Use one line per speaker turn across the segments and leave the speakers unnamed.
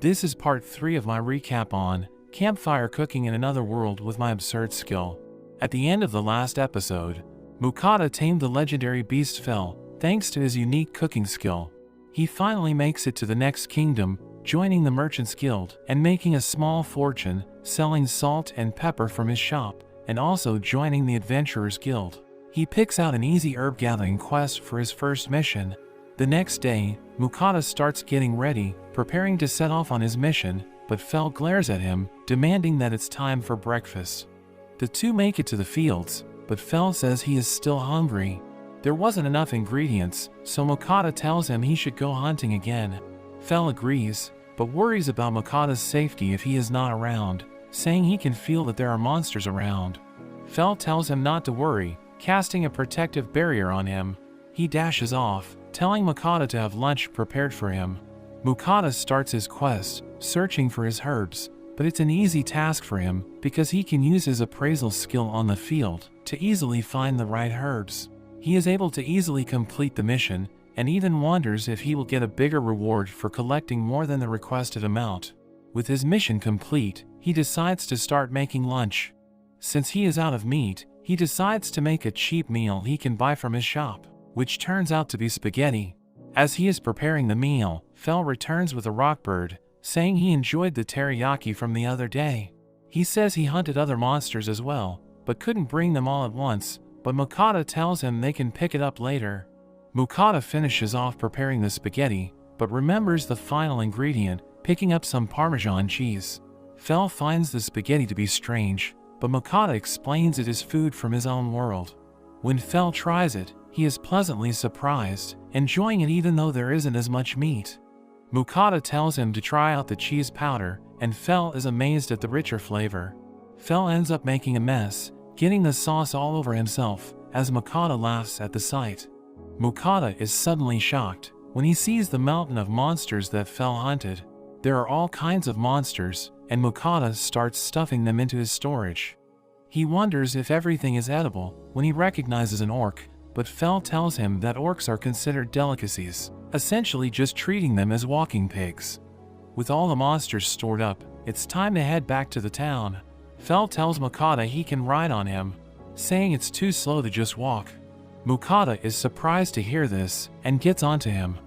This is part 3 of my recap on campfire cooking in another world with my absurd skill. At the end of the last episode, Mukata tamed the legendary beast Fel, thanks to his unique cooking skill. He finally makes it to the next kingdom, joining the Merchants Guild and making a small fortune selling salt and pepper from his shop, and also joining the Adventurers Guild. He picks out an easy herb gathering quest for his first mission. The next day, Mukata starts getting ready, preparing to set off on his mission, but Fel glares at him, demanding that it's time for breakfast. The two make it to the fields, but Fel says he is still hungry. There wasn't enough ingredients, so Mukata tells him he should go hunting again. Fel agrees, but worries about Mukata's safety if he is not around, saying he can feel that there are monsters around. Fel tells him not to worry, casting a protective barrier on him. He dashes off, telling Mukata to have lunch prepared for him. Mukata starts his quest, searching for his herbs, but it's an easy task for him because he can use his appraisal skill on the field to easily find the right herbs. He is able to easily complete the mission, and even wonders if he will get a bigger reward for collecting more than the requested amount. With his mission complete, he decides to start making lunch. Since he is out of meat, he decides to make a cheap meal he can buy from his shop, which turns out to be spaghetti. As he is preparing the meal, Fel returns with a rock bird, saying he enjoyed the teriyaki from the other day. He says he hunted other monsters as well, but couldn't bring them all at once, but Mukata tells him they can pick it up later. Mukata finishes off preparing the spaghetti, but remembers the final ingredient, picking up some Parmesan cheese. Fel finds the spaghetti to be strange, but Mukata explains it is food from his own world. When Fel tries it, he is pleasantly surprised, enjoying it even though there isn't as much meat. Mukata tells him to try out the cheese powder, and Fel is amazed at the richer flavor. Fel ends up making a mess, getting the sauce all over himself, as Mukata laughs at the sight. Mukata is suddenly shocked when he sees the mountain of monsters that Fel hunted. There are all kinds of monsters, and Mukata starts stuffing them into his storage. He wonders if everything is edible when he recognizes an orc, but Fel tells him that orcs are considered delicacies, essentially just treating them as walking pigs. With all the monsters stored up, it's time to head back to the town. Fel tells Mukata he can ride on him, saying it's too slow to just walk. Mukata is surprised to hear this and gets onto him.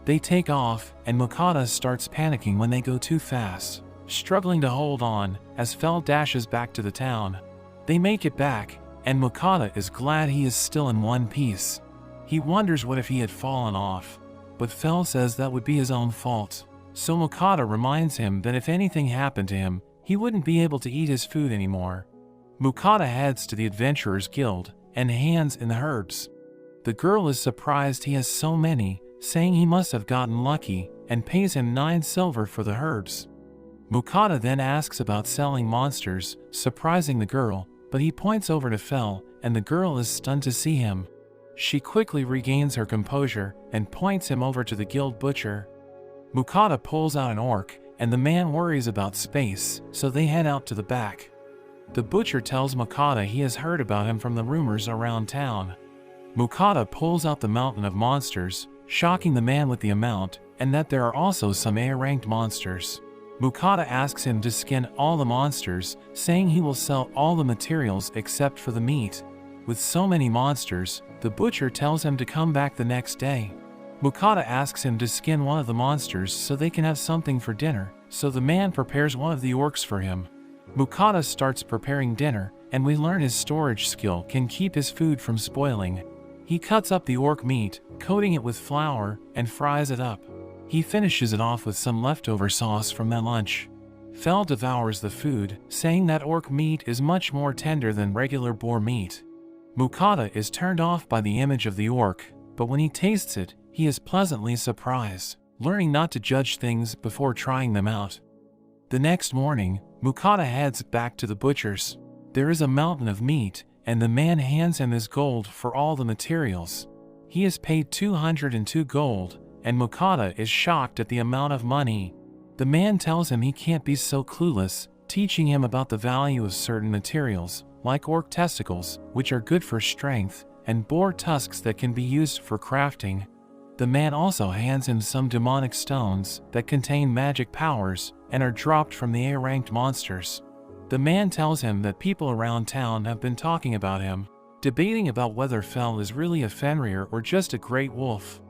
They take off, and Mukata starts panicking when they go too fast, struggling to hold on as Fel dashes back to the town. They make it back, and Mukata is glad he is still in one piece. He wonders what if he had fallen off, but Fel says that would be his own fault. So Mukata reminds him that if anything happened to him, he wouldn't be able to eat his food anymore. Mukata heads to the Adventurers Guild and hands in the herbs. The girl is surprised he has so many, saying he must have gotten lucky, and pays him 9 silver for the herbs. Mukata then asks about selling monsters, surprising the girl, but he points over to Fel, and the girl is stunned to see him. She quickly regains her composure and points him over to the guild butcher. Mukata pulls out an orc, and the man worries about space, so they head out to the back. The butcher tells Mukata he has heard about him from the rumors around town. Mukata pulls out the mountain of monsters, shocking the man with the amount, and that there are also some A-ranked monsters. Mukata asks him to skin all the monsters, saying he will sell all the materials except for the meat. With so many monsters, the butcher tells him to come back the next day. Mukata asks him to skin one of the monsters so they can have something for dinner, so the man prepares one of the orcs for him. Mukata starts preparing dinner, and we learn his storage skill can keep his food from spoiling. He cuts up the orc meat, coating it with flour, and fries it up. He finishes it off with some leftover sauce from that lunch. Fel devours the food, saying that orc meat is much more tender than regular boar meat. Mukata is turned off by the image of the orc, but when he tastes it, he is pleasantly surprised, learning not to judge things before trying them out. The next morning, Mukata heads back to the butcher's. There is a mountain of meat, and the man hands him his gold for all the materials. He is paid 202 gold, and Mukata is shocked at the amount of money. The man tells him he can't be so clueless, teaching him about the value of certain materials, like orc testicles, which are good for strength, and boar tusks that can be used for crafting. The man also hands him some demonic stones that contain magic powers and are dropped from the A-ranked monsters. The man tells him that people around town have been talking about him, debating about whether Fel is really a Fenrir or just a great wolf.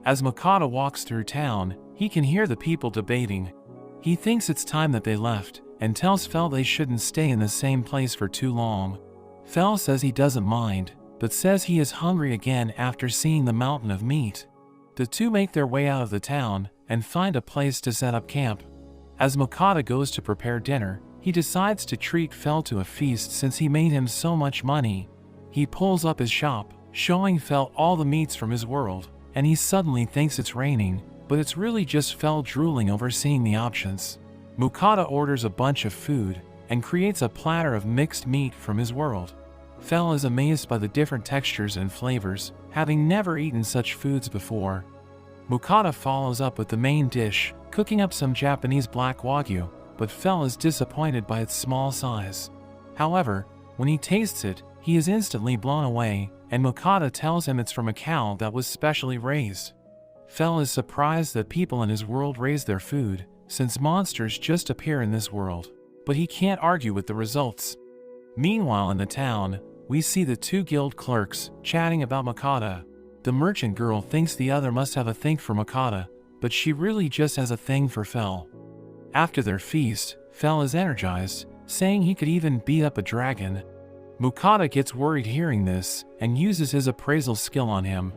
As Mukata walks through town, he can hear the people debating. He thinks it's time that they left, and tells Fel they shouldn't stay in the same place for too long. Fel says he doesn't mind, but says he is hungry again after seeing the mountain of meat. The two make their way out of the town and find a place to set up camp. As Mukata goes to prepare dinner, he decides to treat Fel to a feast since he made him so much money. He pulls up his shop, showing Fel all the meats from his world, and he suddenly thinks it's raining, but it's really just Fel drooling over seeing the options. Mukata orders a bunch of food and creates a platter of mixed meat from his world. Fel is amazed by the different textures and flavors, having never eaten such foods before. Mukata follows up with the main dish, cooking up some Japanese black wagyu, but Fel is disappointed by its small size. However, when he tastes it, he is instantly blown away, and Mukata tells him it's from a cow that was specially raised. Fel is surprised that people in his world raise their food, since monsters just appear in this world, but he can't argue with the results. Meanwhile in the town, we see the two guild clerks chatting about Mukata. The merchant girl thinks the other must have a thing for Mukata, but she really just has a thing for Fel. After their feast, Fel is energized, saying he could even beat up a dragon. Mukata gets worried hearing this and uses his appraisal skill on him.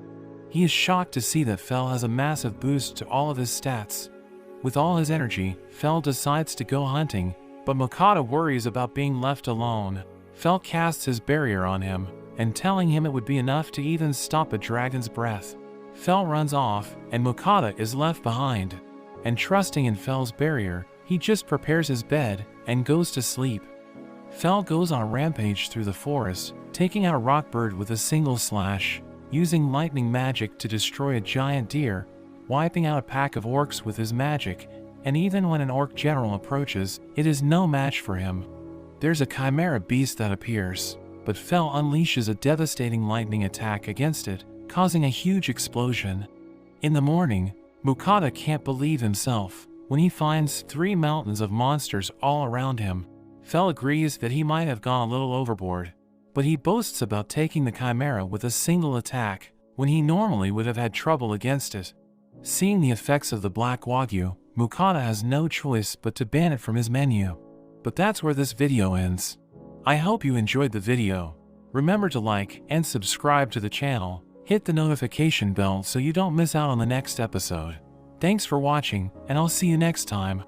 He is shocked to see that Fel has a massive boost to all of his stats. With all his energy, Fel decides to go hunting, but Mukata worries about being left alone. Fel casts his barrier on him, and telling him it would be enough to even stop a dragon's breath. Fel runs off, and Mukata is left behind. And trusting in Fel's barrier, he just prepares his bed and goes to sleep. Fel goes on a rampage through the forest, taking out a rock bird with a single slash, using lightning magic to destroy a giant deer, wiping out a pack of orcs with his magic, and even when an orc general approaches, it is no match for him. There's a chimera beast that appears, but Fel unleashes a devastating lightning attack against it, causing a huge explosion. In the morning, Mukata can't believe himself when he finds 3 mountains of monsters all around him. Fel agrees that he might have gone a little overboard, but he boasts about taking the chimera with a single attack when he normally would have had trouble against it. Seeing the effects of the black wagyu, Mukata has no choice but to ban it from his menu. But that's where this video ends. I hope you enjoyed the video. Remember to like and subscribe to the channel. Hit the notification bell so you don't miss out on the next episode. Thanks for watching, and I'll see you next time.